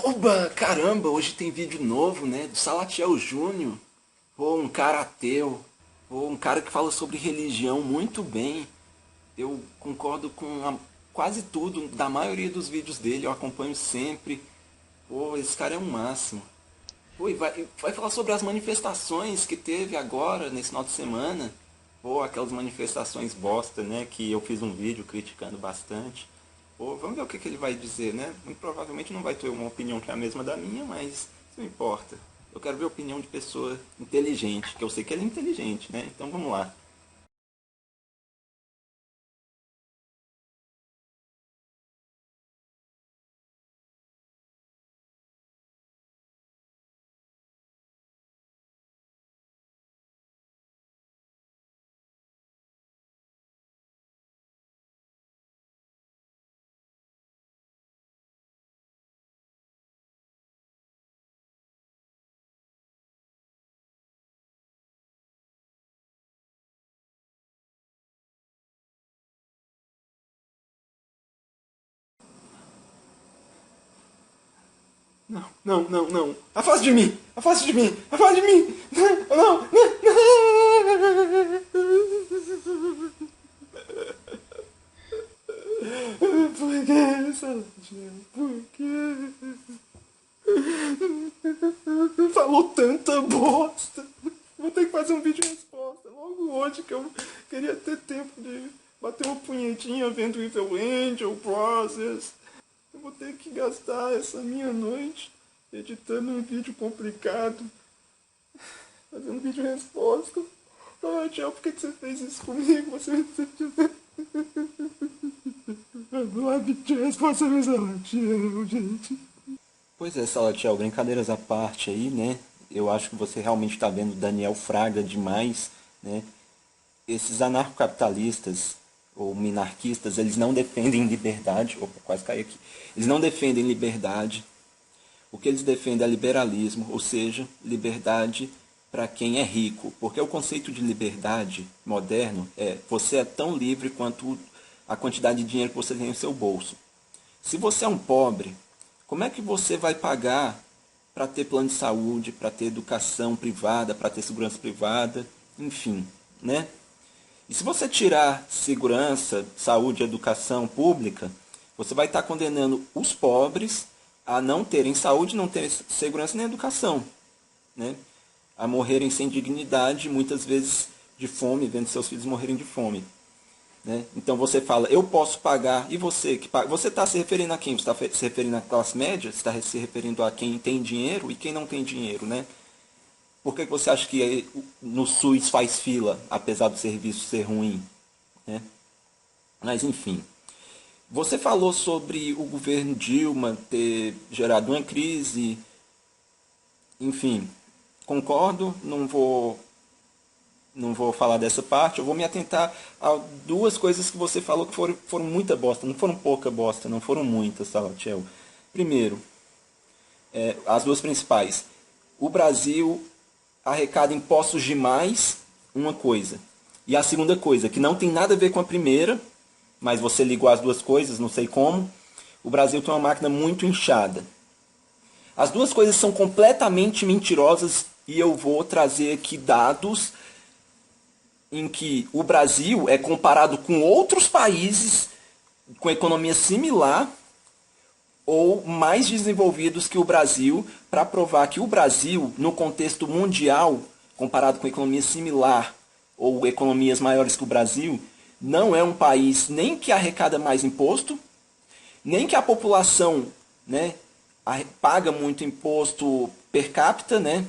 Oba, caramba, hoje tem vídeo novo, né, do Salatiel Júnior. Pô, um cara ateu. Pô, um cara que fala sobre religião muito bem. Eu concordo com quase tudo, da maioria dos vídeos dele, eu acompanho sempre. Pô, esse cara é um máximo. Pô, e vai falar sobre as manifestações que teve agora, nesse final de semana. Pô, aquelas manifestações bosta, né, que eu fiz um vídeo criticando bastante. Pô, vamos ver o que, que ele vai dizer, né? Muito provavelmente não vai ter uma opinião que é a mesma da minha, mas isso não importa. Eu quero ver a opinião de pessoa inteligente, que eu sei que ele é inteligente, né? Então vamos lá. Não, não, não, não. Afaste de mim! Afaste de mim! Afaste de mim! Não, não, não. Por que, Saladinho? Por quê? Falou tanta bosta. Vou ter que fazer um vídeo de resposta logo hoje, que eu queria ter tempo de bater uma punhetinha vendo Evil Angel, Process. Eu vou ter que gastar essa minha noite editando um vídeo complicado, fazendo um vídeo de resposta. Ah, tchau, por que você fez isso comigo? Você... Não há vídeo de resposta, meu Salatiel, gente. Pois é, Salatiel, brincadeiras à parte aí, né? Eu acho que você realmente está vendo Daniel Fraga demais, né? Esses anarcocapitalistas ou minarquistas, eles não defendem liberdade. Opa, quase caí aqui. Eles não defendem liberdade. O que eles defendem é liberalismo, ou seja, liberdade para quem é rico. Porque o conceito de liberdade moderno é você é tão livre quanto a quantidade de dinheiro que você tem no seu bolso. Se você é um pobre, como é que você vai pagar para ter plano de saúde, para ter educação privada, para ter segurança privada, enfim, né? E se você tirar segurança, saúde, educação pública, você vai estar condenando os pobres a não terem saúde, não terem segurança nem educação, né? A morrerem sem dignidade, muitas vezes de fome, vendo seus filhos morrerem de fome. Né? Então você fala, eu posso pagar, e você que paga? Você está se referindo a quem? Você está se referindo à classe média? Você está se referindo a quem tem dinheiro e quem não tem dinheiro, né? Por que você acha que no SUS faz fila, apesar do serviço ser ruim? Né? Mas enfim. Você falou sobre o governo Dilma ter gerado uma crise. Enfim, concordo, não vou falar dessa parte, eu vou me atentar a duas coisas que você falou que foram muita bosta, não foram pouca bosta, não foram muitas, Salatiel. Primeiro, as duas principais. O Brasil arrecada impostos demais, uma coisa. E a segunda coisa, que não tem nada a ver com a primeira, mas você ligou as duas coisas, não sei como. O Brasil tem uma máquina muito inchada. As duas coisas são completamente mentirosas e eu vou trazer aqui dados em que o Brasil é comparado com outros países com economia similar ou mais desenvolvidos que o Brasil, para provar que o Brasil, no contexto mundial, comparado com economia similar ou economias maiores que o Brasil, não é um país nem que arrecada mais imposto, nem que a população, né, paga muito imposto per capita, né?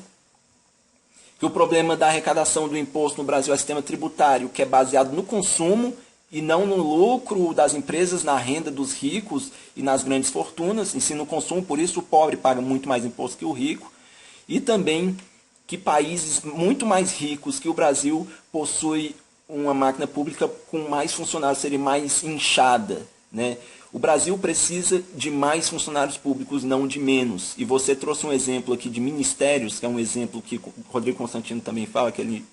Que o problema da arrecadação do imposto no Brasil é o sistema tributário, que é baseado no consumo e não no lucro das empresas, na renda dos ricos e nas grandes fortunas, ensina no consumo, por isso o pobre paga muito mais imposto que o rico. E também que países muito mais ricos que o Brasil possuem uma máquina pública com mais funcionários, seria mais inchada, né? O Brasil precisa de mais funcionários públicos, não de menos. E você trouxe um exemplo aqui de ministérios, que é um exemplo que o Rodrigo Constantino também fala, aquele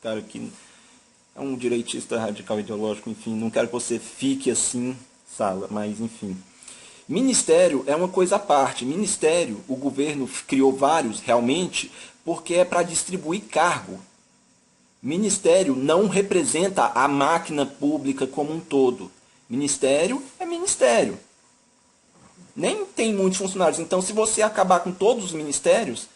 cara que é um direitista radical ideológico, enfim, não quero que você fique assim, Sala, mas enfim. Ministério é uma coisa à parte. Ministério, o governo criou vários realmente porque é para distribuir cargo. Ministério não representa a máquina pública como um todo. Ministério é ministério. Nem tem muitos funcionários. Então, se você acabar com todos os ministérios,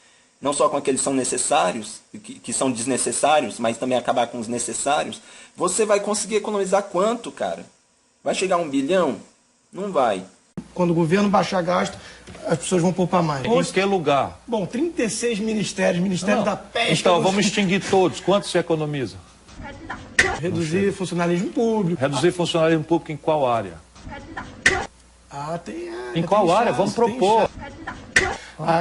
não só com aqueles que são necessários, que são desnecessários, mas também acabar com os necessários, você vai conseguir economizar quanto, cara? Vai chegar a 1 bilhão? Não vai. Quando o governo baixar gasto, as pessoas vão poupar mais. Em que lugar? Bom, 36 ministérios, Ministério da Pesca... Então, vamos extinguir todos. Quanto se economiza? Reduzir funcionalismo público. Reduzir funcionalismo público em qual área? Em qual área? Vamos propor.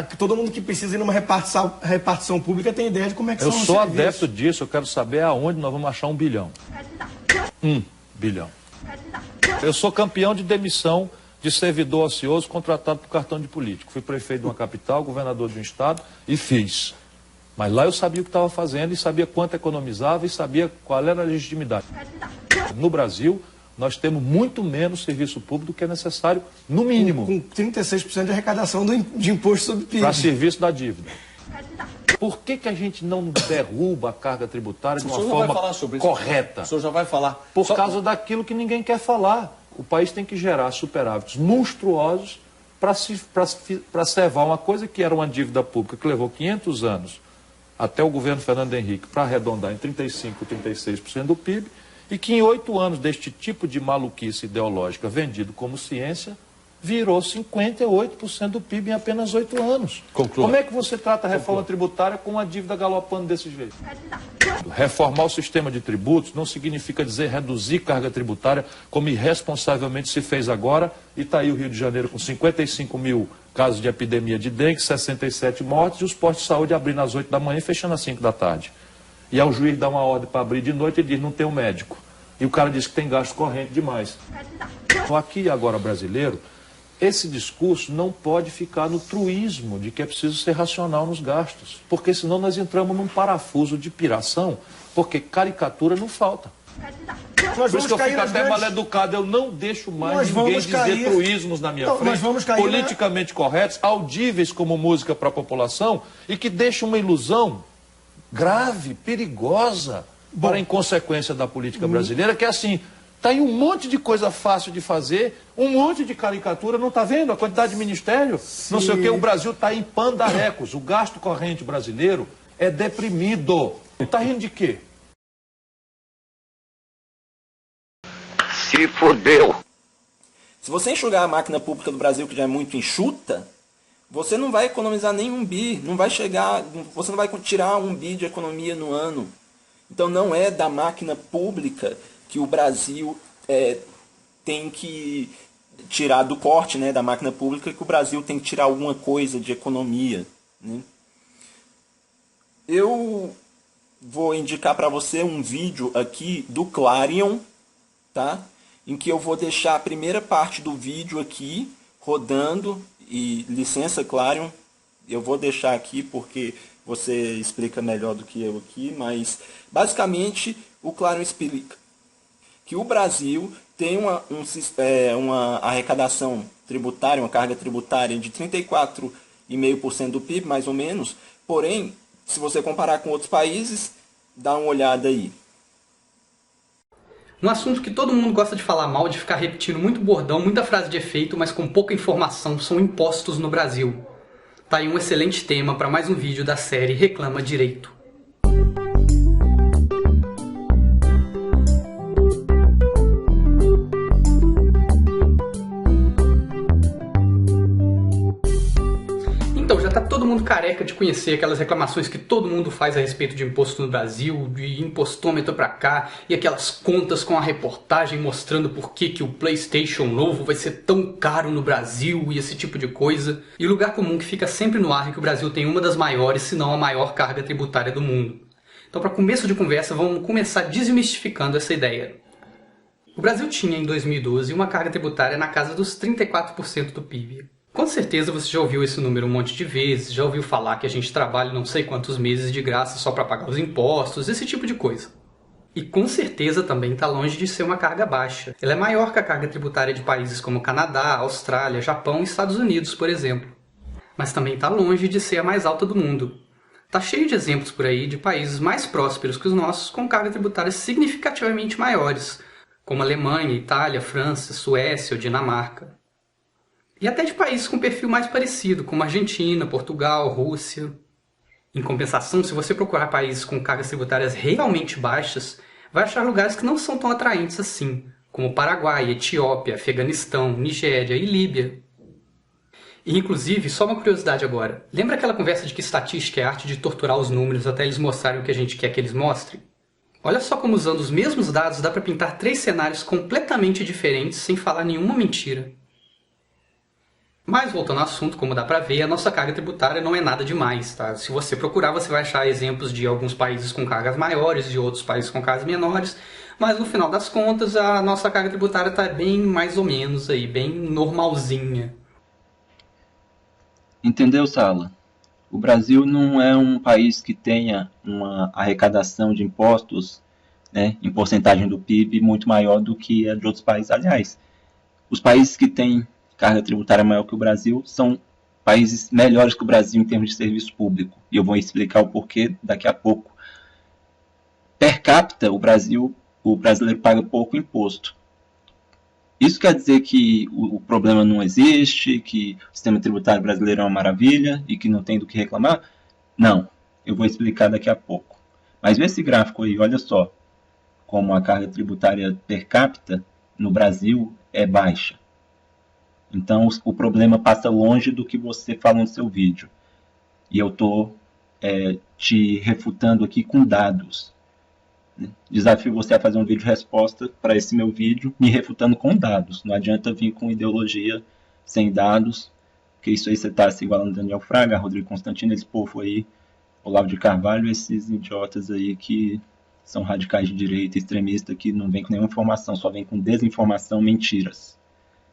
Que todo mundo que precisa ir numa repartição pública tem ideia de como é que Eu são os sou serviços. adepto disso, eu quero saber aonde nós vamos achar 1 bilhão. 1 bilhão. Eu sou campeão de demissão de servidor ocioso contratado por cartão de político. Fui prefeito de uma capital, governador de um estado e fiz. Mas lá eu sabia o que estava fazendo e sabia quanto economizava e sabia qual era a legitimidade. No Brasil, nós temos muito menos serviço público do que é necessário, no mínimo. Com 36% de arrecadação de imposto sobre PIB. Para serviço da dívida. Por que a gente não derruba a carga tributária de uma forma correta? O senhor já vai falar. Por causa daquilo que ninguém quer falar. O país tem que gerar superávites monstruosos para servar uma coisa que era uma dívida pública que levou 500 anos até o governo Fernando Henrique para arredondar em 35%, 36% do PIB, e que em 8 anos deste tipo de maluquice ideológica vendido como ciência, virou 58% do PIB em apenas 8 anos. Conclua. Como é que você trata a reforma tributária com uma dívida galopando desse jeito? Reformar o sistema de tributos não significa dizer reduzir carga tributária, como irresponsavelmente se fez agora, e está aí o Rio de Janeiro com 55 mil casos de epidemia de dengue, 67 mortes, e os postos de saúde abrindo às 8 da manhã e fechando às 5 da tarde. E aí o juiz dá uma ordem para abrir de noite e diz, não tem um médico. E o cara diz que tem gasto corrente demais. Então aqui e agora brasileiro, esse discurso não pode ficar no truísmo de que é preciso ser racional nos gastos, porque senão nós entramos num parafuso de piração, porque caricatura não falta. Por isso que eu fico até mal educado, eu não deixo mais ninguém dizer truísmos na minha frente, politicamente corretos, audíveis como música para a população, e que deixam uma ilusão grave, perigosa, para a inconsequência da política brasileira, que é assim... Está aí um monte de coisa fácil de fazer, um monte de caricatura, não está vendo a quantidade de ministério? Sim. Não sei o que, o Brasil está em pandarecos, o gasto corrente brasileiro é deprimido. Está rindo de quê? Se fodeu. Se você enxugar a máquina pública do Brasil, que já é muito enxuta, você não vai economizar nem 1 bi, não vai chegar, você não vai tirar 1 bi de economia no ano. Então não é da máquina pública que o Brasil tem que tirar do corte, né, da máquina pública, que o Brasil tem que tirar alguma coisa de economia, né? Eu vou indicar para você um vídeo aqui do Clarion, tá? Em que eu vou deixar a primeira parte do vídeo aqui rodando, e licença Clarion, eu vou deixar aqui porque você explica melhor do que eu aqui, mas basicamente o Clarion explica que o Brasil tem uma arrecadação tributária, uma carga tributária de 34,5% do PIB, mais ou menos. Porém, se você comparar com outros países, dá uma olhada aí. Um assunto que todo mundo gosta de falar mal, de ficar repetindo muito bordão, muita frase de efeito, mas com pouca informação, são impostos no Brasil. Tá aí um excelente tema para mais um vídeo da série Reclama Direito. Então, já tá todo mundo careca de conhecer aquelas reclamações que todo mundo faz a respeito de imposto no Brasil, de impostômetro pra cá, e aquelas contas com a reportagem mostrando por que o PlayStation novo vai ser tão caro no Brasil e esse tipo de coisa. E o lugar comum que fica sempre no ar é que o Brasil tem uma das maiores, se não a maior carga tributária do mundo. Então, para começo de conversa, vamos começar desmistificando essa ideia. O Brasil tinha, em 2012, uma carga tributária na casa dos 34% do PIB. Com certeza você já ouviu esse número um monte de vezes, já ouviu falar que a gente trabalha não sei quantos meses de graça só para pagar os impostos, esse tipo de coisa. E com certeza também está longe de ser uma carga baixa. Ela é maior que a carga tributária de países como Canadá, Austrália, Japão e Estados Unidos, por exemplo. Mas também está longe de ser a mais alta do mundo. Está cheio de exemplos por aí de países mais prósperos que os nossos com cargas tributárias significativamente maiores, como Alemanha, Itália, França, Suécia ou Dinamarca. E até de países com perfil mais parecido, como Argentina, Portugal, Rússia. Em compensação, se você procurar países com cargas tributárias realmente baixas, vai achar lugares que não são tão atraentes assim, como Paraguai, Etiópia, Afeganistão, Nigéria e Líbia. E, inclusive, só uma curiosidade agora, lembra aquela conversa de que estatística é a arte de torturar os números até eles mostrarem o que a gente quer que eles mostrem? Olha só como usando os mesmos dados dá para pintar 3 cenários completamente diferentes sem falar nenhuma mentira. Mas, voltando ao assunto, como dá pra ver, a nossa carga tributária não é nada demais, tá? Se você procurar, você vai achar exemplos de alguns países com cargas maiores, de outros países com cargas menores, mas no final das contas, a nossa carga tributária tá bem mais ou menos aí, bem normalzinha. Entendeu, Sala? O Brasil não é um país que tenha uma arrecadação de impostos, né, em porcentagem do PIB muito maior do que a de outros países. Aliás, os países que têm carga tributária maior que o Brasil são países melhores que o Brasil em termos de serviço público. E eu vou explicar o porquê daqui a pouco. Per capita, o brasileiro paga pouco imposto. Isso quer dizer que o problema não existe, que o sistema tributário brasileiro é uma maravilha e que não tem do que reclamar? Não, eu vou explicar daqui a pouco. Mas vê esse gráfico aí, olha só, como a carga tributária per capita no Brasil é baixa. Então o problema passa longe do que você fala no seu vídeo. E eu estou te refutando aqui com dados. Desafio você a fazer um vídeo resposta para esse meu vídeo, me refutando com dados. Não adianta vir com ideologia sem dados, porque isso aí você está se igualando a Daniel Fraga, Rodrigo Constantino, esse povo aí, Olavo de Carvalho, esses idiotas aí que são radicais de direita, extremistas, que não vêm com nenhuma informação, só vêm com desinformação, mentiras.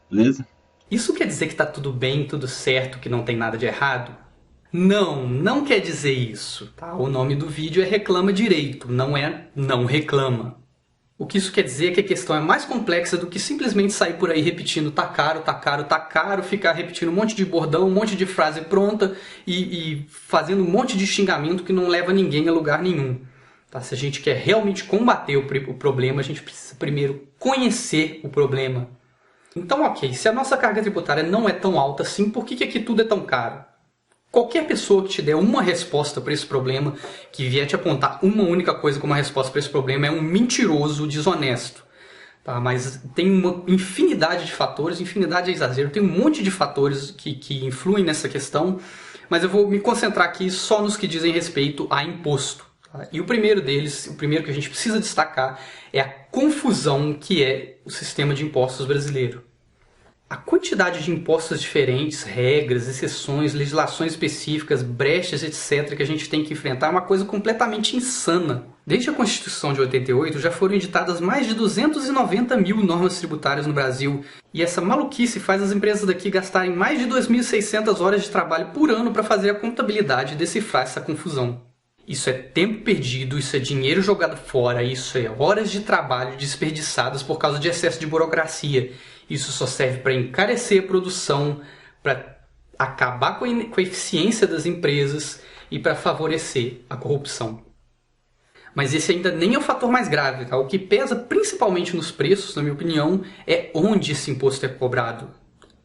Beleza? Isso quer dizer que está tudo bem, tudo certo, que não tem nada de errado? Não, não quer dizer isso, tá? O nome do vídeo é Reclama Direito, não é Não Reclama. O que isso quer dizer é que a questão é mais complexa do que simplesmente sair por aí repetindo tá caro, tá caro, tá caro, ficar repetindo um monte de bordão, um monte de frase pronta e fazendo um monte de xingamento que não leva ninguém a lugar nenhum. Tá? Se a gente quer realmente combater o problema, a gente precisa primeiro conhecer o problema. Então, ok, se a nossa carga tributária não é tão alta assim, por que aqui tudo é tão caro? Qualquer pessoa que te der uma resposta para esse problema, que vier te apontar uma única coisa como uma resposta para esse problema, é um mentiroso desonesto. Tá? Mas tem uma infinidade de fatores, infinidade é exagero, tem um monte de fatores que influem nessa questão, mas eu vou me concentrar aqui só nos que dizem respeito a imposto. Tá? E o primeiro deles, o primeiro que a gente precisa destacar, é a confusão que é o sistema de impostos brasileiro. A quantidade de impostos diferentes, regras, exceções, legislações específicas, brechas, etc. que a gente tem que enfrentar é uma coisa completamente insana. Desde a Constituição de 88 já foram editadas mais de 290 mil normas tributárias no Brasil. E essa maluquice faz as empresas daqui gastarem mais de 2.600 horas de trabalho por ano para fazer a contabilidade e decifrar essa confusão. Isso é tempo perdido, isso é dinheiro jogado fora, isso é horas de trabalho desperdiçadas por causa de excesso de burocracia. Isso só serve para encarecer a produção, para acabar com a eficiência das empresas e para favorecer a corrupção. Mas esse ainda nem é o fator mais grave. Tá? O que pesa principalmente nos preços, na minha opinião, é onde esse imposto é cobrado.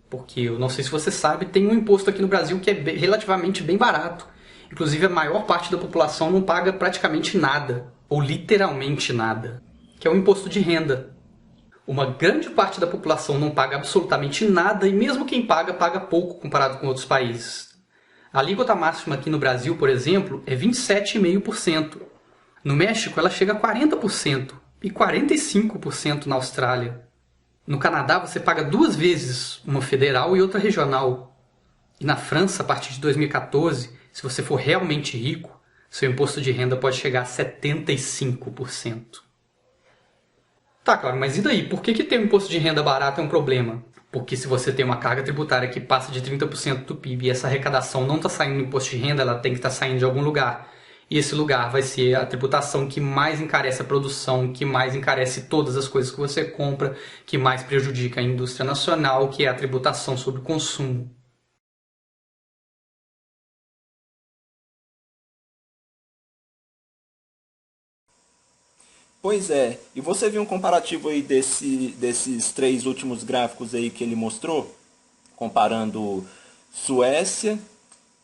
Porque, eu não sei se você sabe, tem um imposto aqui no Brasil que é relativamente bem barato. Inclusive, a maior parte da população não paga praticamente nada, ou literalmente nada, que é o imposto de renda. Uma grande parte da população não paga absolutamente nada e mesmo quem paga, paga pouco comparado com outros países. A alíquota máxima aqui no Brasil, por exemplo, é 27,5%. No México, ela chega a 40% e 45% na Austrália. No Canadá, você paga 2 vezes uma federal e outra regional. E na França, a partir de 2014, se você for realmente rico, seu imposto de renda pode chegar a 75%. Tá, claro, mas e daí? Por que ter um imposto de renda barato é um problema? Porque se você tem uma carga tributária que passa de 30% do PIB e essa arrecadação não está saindo no imposto de renda, ela tem que estar saindo de algum lugar. E esse lugar vai ser a tributação que mais encarece a produção, que mais encarece todas as coisas que você compra, que mais prejudica a indústria nacional, que é a tributação sobre o consumo. Pois é, e você viu um comparativo aí desses 3 últimos gráficos aí que ele mostrou? Comparando Suécia,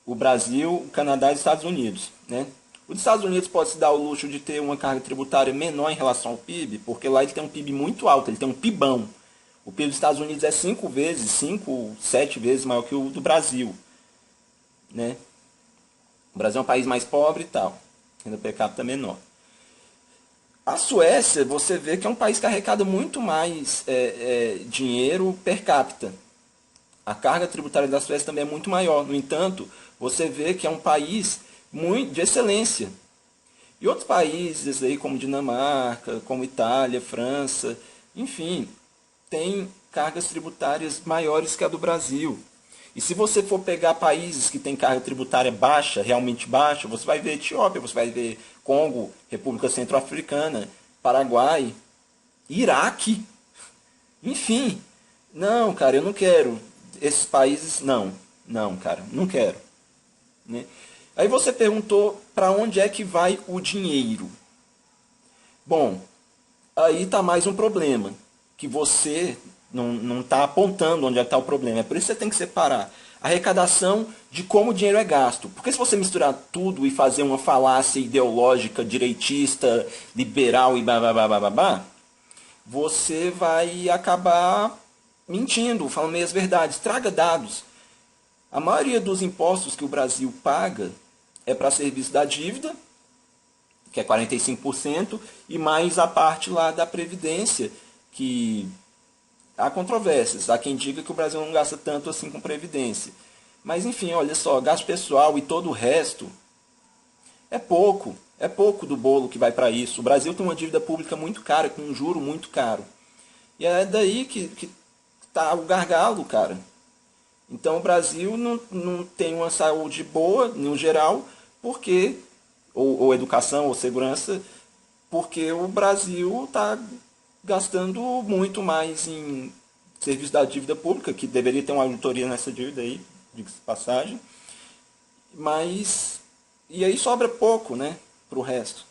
o Brasil, o Canadá e os Estados Unidos, né? Os Estados Unidos pode se dar o luxo de ter uma carga tributária menor em relação ao PIB, porque lá ele tem um PIB muito alto, ele tem um PIBão. O PIB dos Estados Unidos é 5 vezes, 5, 7 vezes maior que o do Brasil, né? O Brasil é um país mais pobre e tal, renda per capita menor. A Suécia, você vê que é um país que arrecada muito mais dinheiro per capita. A carga tributária da Suécia também é muito maior. No entanto, você vê que é um país muito de excelência. E outros países aí, como Dinamarca, como Itália, França, enfim, têm cargas tributárias maiores que a do Brasil. E se você for pegar países que têm carga tributária baixa, realmente baixa, você vai ver Etiópia, você vai ver Congo, República Centro-Africana, Paraguai, Iraque, enfim. Não, cara, eu não quero. Esses países, não, cara, não quero. Né? Aí você perguntou para onde é que vai o dinheiro. Bom, aí está mais um problema, que você não está apontando onde é que está o problema. É por isso que você tem que separar a arrecadação de como o dinheiro é gasto. Porque se você misturar tudo e fazer uma falácia ideológica, direitista, liberal e babá, você vai acabar mentindo, falando meias verdades. Traga dados. A maioria dos impostos que o Brasil paga é para serviço da dívida, que é 45%, e mais a parte lá da Previdência, que há controvérsias. Há quem diga que o Brasil não gasta tanto assim com Previdência. Mas enfim, olha só, gasto pessoal e todo o resto é pouco do bolo que vai para isso. O Brasil tem uma dívida pública muito cara, com um juro muito caro. E é daí que tá o gargalo, cara. Então o Brasil não tem uma saúde boa, no geral, porque, ou educação, ou segurança, porque o Brasil está gastando muito mais em serviço da dívida pública, que deveria ter uma auditoria nessa dívida aí, diga-se de passagem. Mas, e aí sobra pouco, né, para o resto.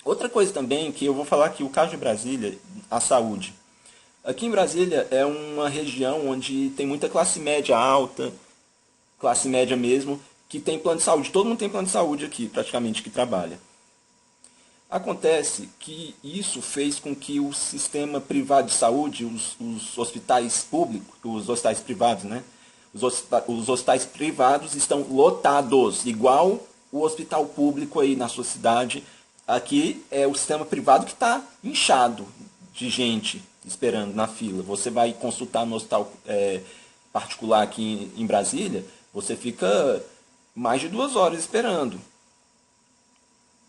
Outra coisa também, que eu vou falar aqui, o caso de Brasília, a saúde. Aqui em Brasília é uma região onde tem muita classe média alta, classe média mesmo, que tem plano de saúde. Todo mundo tem plano de saúde aqui, praticamente, que trabalha. Acontece que isso fez com que o sistema privado de saúde, os hospitais públicos, os hospitais privados, né? Os hospitais privados estão lotados, igual o hospital público aí na sua cidade. Aqui é o sistema privado que está inchado de gente esperando na fila. Você vai consultar no hospital particular aqui em Brasília, você fica mais de 2 horas esperando.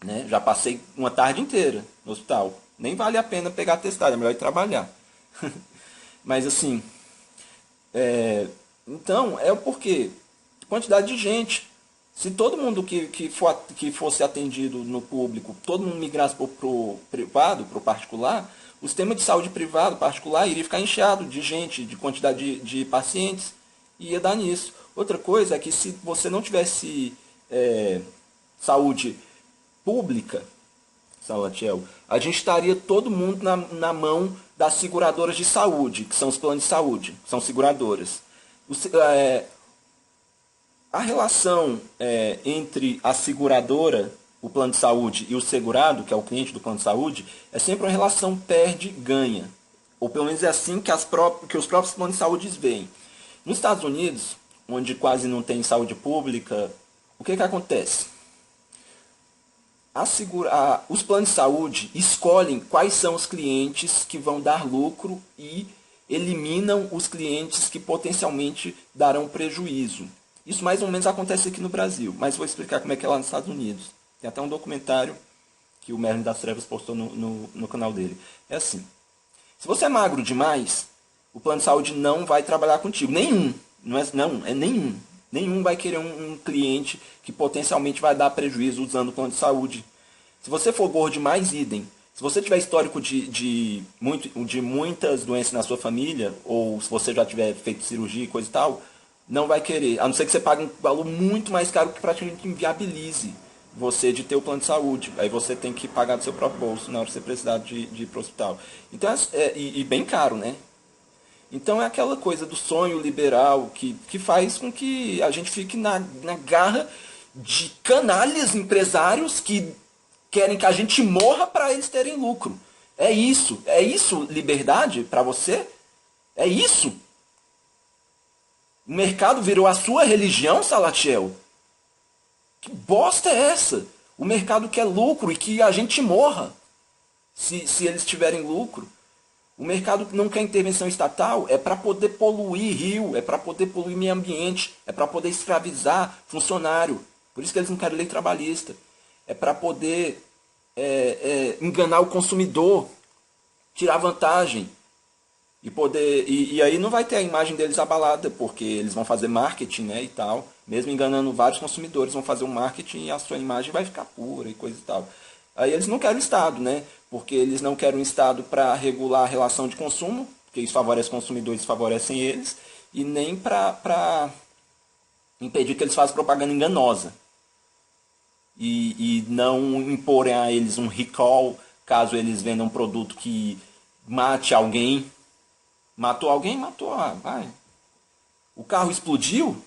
Né? Já passei uma tarde inteira no hospital. Nem vale a pena pegar atestado, é melhor ir trabalhar. Mas assim, então é o porquê. Quantidade de gente. Se todo mundo que fosse atendido no público, todo mundo migrasse para o privado, para o particular, o sistema de saúde privado, particular, iria ficar inchado de gente, de quantidade de pacientes, e ia dar nisso. Outra coisa é que se você não tivesse saúde pública, Salatiel, a gente estaria todo mundo na mão das seguradoras de saúde, que são os planos de saúde, são seguradoras. A relação entre a seguradora, o plano de saúde, e o segurado, que é o cliente do plano de saúde, é sempre uma relação perde-ganha. Ou pelo menos é assim que os próprios planos de saúde veem. Nos Estados Unidos, onde quase não tem saúde pública, o que acontece? Os planos de saúde escolhem quais são os clientes que vão dar lucro e eliminam os clientes que potencialmente darão prejuízo. Isso mais ou menos acontece aqui no Brasil, mas vou explicar como é que é lá nos Estados Unidos. Tem até um documentário que o Merlin das Trevas postou no canal dele. É assim, se você é magro demais, o plano de saúde não vai trabalhar contigo. Nenhum. Não é nenhum. Nenhum vai querer um cliente que potencialmente vai dar prejuízo usando o plano de saúde. Se você for gordo demais, idem. Se você tiver histórico de muitas doenças na sua família, ou se você já tiver feito cirurgia e coisa e tal, não vai querer. A não ser que você pague um valor muito mais caro que praticamente inviabilize você de ter o plano de saúde. Aí você tem que pagar do seu próprio bolso na hora que você precisar de ir para o hospital. Então, e bem caro, né? Então é aquela coisa do sonho liberal que faz com que a gente fique na garra de canalhas empresários que querem que a gente morra para eles terem lucro. É isso liberdade para você? É isso? O mercado virou a sua religião, Salatiel? Que bosta é essa? O mercado quer lucro e que a gente morra se eles tiverem lucro. O mercado não quer intervenção estatal, é para poder poluir rio, é para poder poluir meio ambiente, é para poder escravizar funcionário. Por isso que eles não querem lei trabalhista. É para poder enganar o consumidor, tirar vantagem. E aí não vai ter a imagem deles abalada, porque eles vão fazer marketing, né, e tal. Mesmo enganando vários consumidores, vão fazer um marketing e a sua imagem vai ficar pura e coisa e tal. Aí eles não querem o Estado, né? Porque eles não querem um Estado para regular a relação de consumo, porque isso favorece consumidores, favorecem eles, e nem para impedir que eles façam propaganda enganosa. E não imporem a eles um recall, caso eles vendam um produto que mate alguém. Matou alguém? Matou. Vai. O carro explodiu?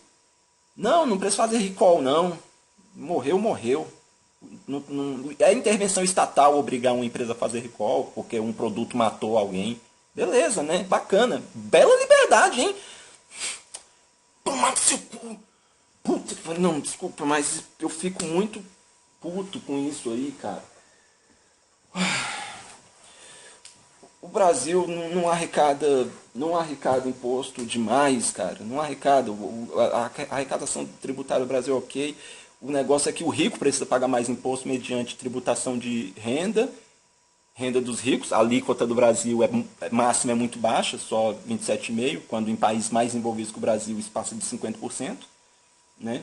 Não precisa fazer recall, não. Morreu. É intervenção estatal obrigar uma empresa a fazer recall, porque um produto matou alguém. Beleza, né? Bacana. Bela liberdade, hein? Tomar seu cu. Puta que pariu. Não, desculpa, mas eu fico muito puto com isso aí, cara. O Brasil não arrecada imposto demais, cara. Não arrecada. A arrecadação tributária do Brasil é ok. O negócio é que o rico precisa pagar mais imposto mediante tributação de renda dos ricos. A alíquota do Brasil máxima é muito baixa, só 27,5%, quando em países mais envolvidos que o Brasil isso passa de 50%. Né?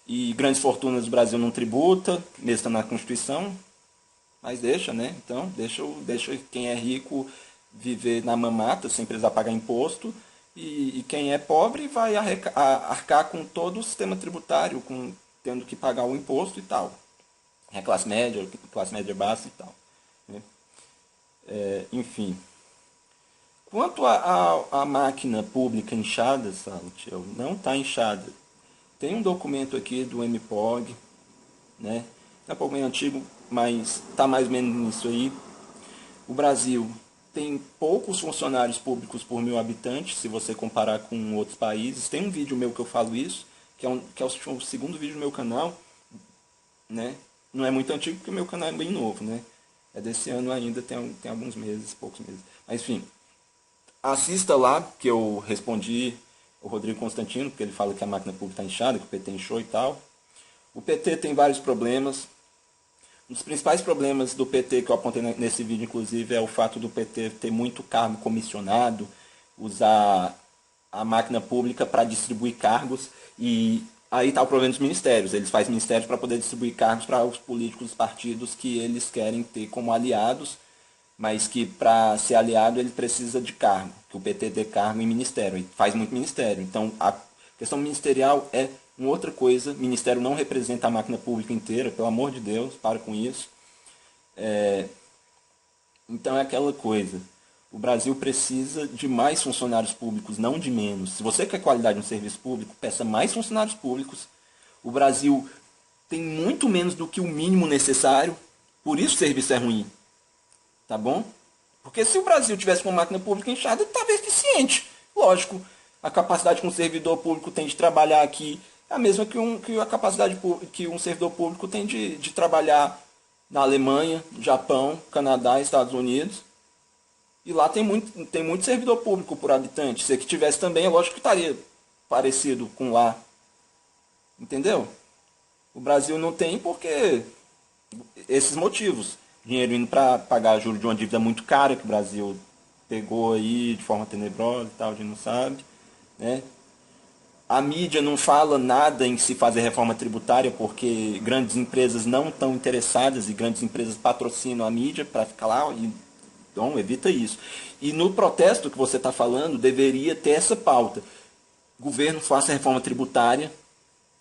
E grandes fortunas do Brasil não tributa, mesmo estando na Constituição, mas deixa, né? Então, deixa quem é rico viver na mamata sem precisar pagar imposto, e quem é pobre vai arcar com todo o sistema tributário, tendo que pagar o imposto e tal. É a classe média baixa e tal. Né? Enfim. Quanto à máquina pública inchada, Salatiel, não está inchada. Tem um documento aqui do MPOG, né? É um pouco meio antigo, mas está mais ou menos nisso aí. O Brasil tem poucos funcionários públicos por 1.000 habitantes, se você comparar com outros países. Tem um vídeo meu que eu falo isso, que é o segundo vídeo do meu canal, né? Não é muito antigo porque o meu canal é bem novo, né? É desse ano ainda, tem alguns meses, poucos meses. Mas enfim, assista lá, que eu respondi o Rodrigo Constantino, porque ele fala que a máquina pública está inchada, que o PT inchou e tal. O PT tem vários problemas. Um dos principais problemas do PT, que eu apontei nesse vídeo, inclusive, é o fato do PT ter muito cargo comissionado, usar a máquina pública para distribuir cargos, e aí está o problema dos ministérios. Eles fazem ministérios para poder distribuir cargos para os políticos dos partidos que eles querem ter como aliados, mas que para ser aliado ele precisa de cargo, que o PT dê cargo em ministério, e faz muito ministério. Então a questão ministerial é uma outra coisa. Ministério não representa a máquina pública inteira, pelo amor de Deus, para com isso. Então é aquela coisa. O Brasil precisa de mais funcionários públicos, não de menos. Se você quer qualidade no serviço público, peça mais funcionários públicos. O Brasil tem muito menos do que o mínimo necessário, por isso o serviço é ruim. Tá bom? Porque se o Brasil tivesse uma máquina pública inchada, estava eficiente. Lógico, a capacidade que um servidor público tem de trabalhar aqui é a mesma que a capacidade que um servidor público tem de trabalhar na Alemanha, Japão, Canadá, Estados Unidos. E lá tem muito servidor público por habitante. Se aqui tivesse também, é lógico que estaria parecido com lá. Entendeu? O Brasil não tem porque esses motivos. Dinheiro indo para pagar juros de uma dívida muito cara que o Brasil pegou aí de forma tenebrosa e tal, a gente não sabe. Né? A mídia não fala nada em se fazer reforma tributária porque grandes empresas não estão interessadas e grandes empresas patrocinam a mídia para ficar lá. Então, evita isso. E no protesto que você está falando, deveria ter essa pauta. O governo faça reforma tributária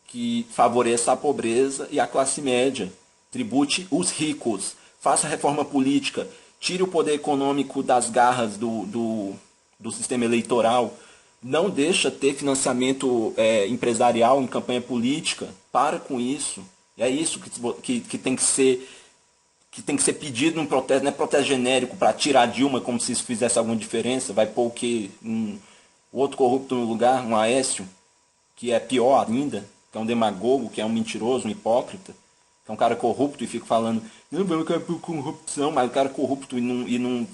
que favoreça a pobreza e a classe média. Tribute os ricos. Faça reforma política. Tire o poder econômico das garras do sistema eleitoral. Não deixa ter financiamento empresarial em campanha política. Para com isso. É isso que tem que ser pedido num protesto. Não é protesto genérico para tirar Dilma como se isso fizesse alguma diferença. Vai pôr o quê? O outro corrupto no lugar, um Aécio, que é pior ainda, que é um demagogo, que é um mentiroso, um hipócrita, que é um cara corrupto e fica falando, não, vamos acabar com corrupção, mas o cara é corrupto e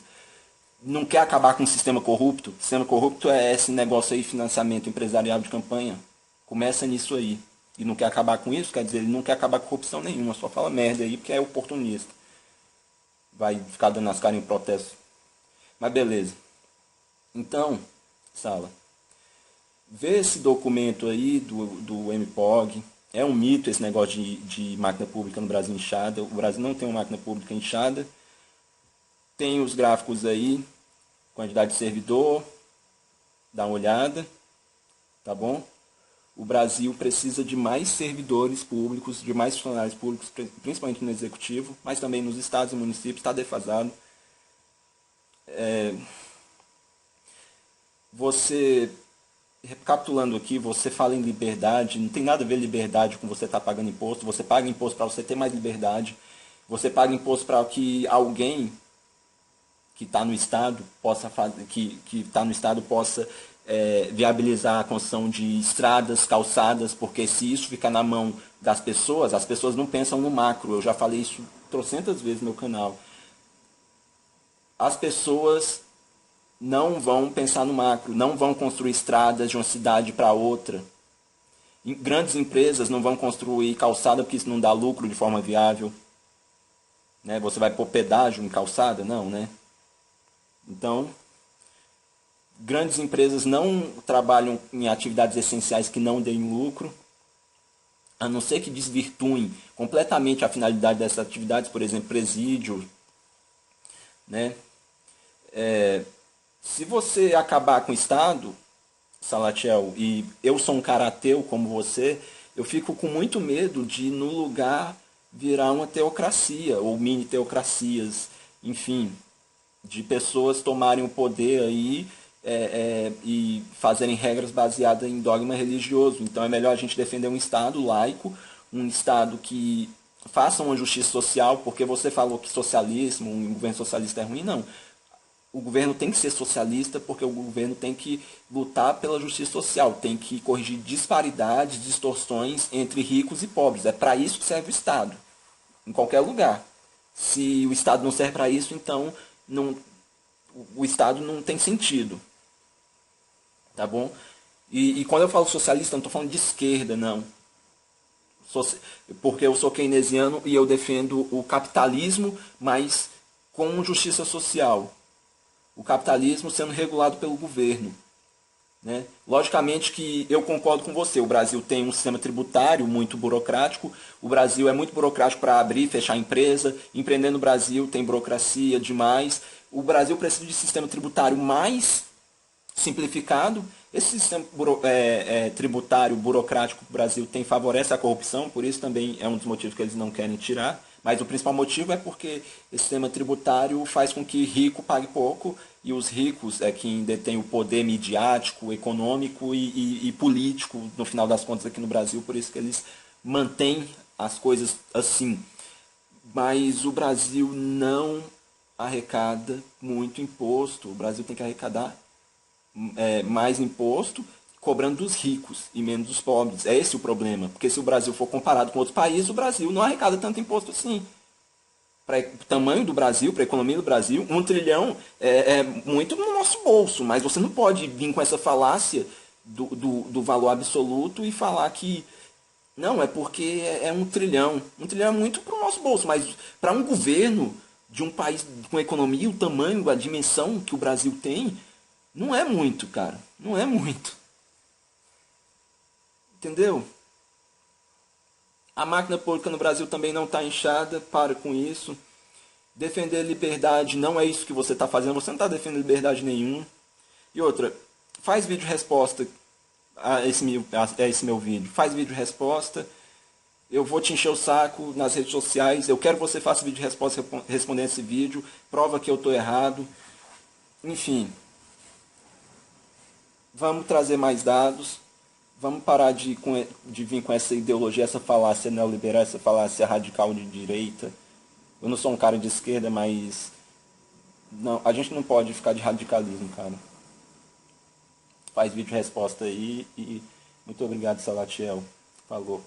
não quer acabar com o sistema corrupto. O sistema corrupto é esse negócio aí, financiamento empresarial de campanha. Começa nisso aí. E não quer acabar com isso, quer dizer, ele não quer acabar com corrupção nenhuma, só fala merda aí porque é oportunista. Vai ficar dando as caras em protesto. Mas beleza. Então, Sala, vê esse documento aí do MPOG. É um mito esse negócio de máquina pública no Brasil inchada. O Brasil não tem uma máquina pública inchada. Tem os gráficos aí, quantidade de servidor, dá uma olhada, tá bom? O Brasil precisa de mais servidores públicos, de mais funcionários públicos, principalmente no executivo, mas também nos estados e municípios, está defasado. Você, recapitulando aqui, você fala em liberdade, não tem nada a ver liberdade com você estar pagando imposto, você paga imposto para você ter mais liberdade, você paga imposto para que alguém que está no Estado possa viabilizar a construção de estradas, calçadas, porque se isso ficar na mão das pessoas, as pessoas não pensam no macro. Eu já falei isso trocentas vezes no meu canal. As pessoas não vão pensar no macro, não vão construir estradas de uma cidade para outra. Grandes empresas não vão construir calçada porque isso não dá lucro de forma viável. Né? Você vai pôr pedágio em calçada? Não, né? Então, grandes empresas não trabalham em atividades essenciais que não deem lucro, a não ser que desvirtuem completamente a finalidade dessas atividades, por exemplo, presídio. Né? Se você acabar com o Estado, Salatiel, e eu sou um cara ateu como você, eu fico com muito medo de, no lugar, virar uma teocracia, ou mini-teocracias, enfim, de pessoas tomarem o poder aí e fazerem regras baseadas em dogma religioso. Então é melhor a gente defender um Estado laico, um Estado que faça uma justiça social, porque você falou que socialismo, um governo socialista é ruim, não. O governo tem que ser socialista porque o governo tem que lutar pela justiça social, tem que corrigir disparidades, distorções entre ricos e pobres. É para isso que serve o Estado, em qualquer lugar. Se o Estado não serve para isso, então o Estado não tem sentido. Tá bom? E quando eu falo socialista, eu não estou falando de esquerda, não. Porque eu sou keynesiano e eu defendo o capitalismo, mas com justiça social. O capitalismo sendo regulado pelo governo. Né? Logicamente que eu concordo com você, o Brasil tem um sistema tributário muito burocrático, o Brasil é muito burocrático para abrir e fechar empresa, empreender no Brasil tem burocracia demais, o Brasil precisa de sistema tributário mais simplificado. Esse sistema tributário burocrático que o Brasil tem favorece a corrupção, por isso também é um dos motivos que eles não querem tirar. Mas o principal motivo é porque esse sistema tributário faz com que rico pague pouco e os ricos é quem detém o poder midiático, econômico e político, no final das contas, aqui no Brasil. Por isso que eles mantêm as coisas assim. Mas o Brasil não arrecada muito imposto. O Brasil tem que arrecadar mais imposto, cobrando dos ricos e menos dos pobres. É esse o problema. Porque se o Brasil for comparado com outros países, o Brasil não arrecada tanto imposto assim. Para o tamanho do Brasil, para a economia do Brasil, 1 trilhão é muito no nosso bolso. Mas você não pode vir com essa falácia do valor absoluto e falar que não, é porque é 1 trilhão. 1 trilhão é muito para o nosso bolso, mas para um governo de um país com a economia, o tamanho, a dimensão que o Brasil tem, não é muito, cara. Não é muito. Entendeu? A máquina pública no Brasil também não está inchada, para com isso. Defender liberdade não é isso que você está fazendo, você não está defendendo liberdade nenhuma. E outra, faz vídeo resposta a esse meu vídeo. Faz vídeo resposta. Eu vou te encher o saco nas redes sociais. Eu quero que você faça vídeo resposta respondendo esse vídeo. Prova que eu estou errado. Enfim. Vamos trazer mais dados. Vamos parar de vir com essa ideologia, essa falácia neoliberal, essa falácia radical de direita. Eu não sou um cara de esquerda, mas não, a gente não pode ficar de radicalismo, cara. Faz vídeo resposta aí e muito obrigado, Salatiel. Falou.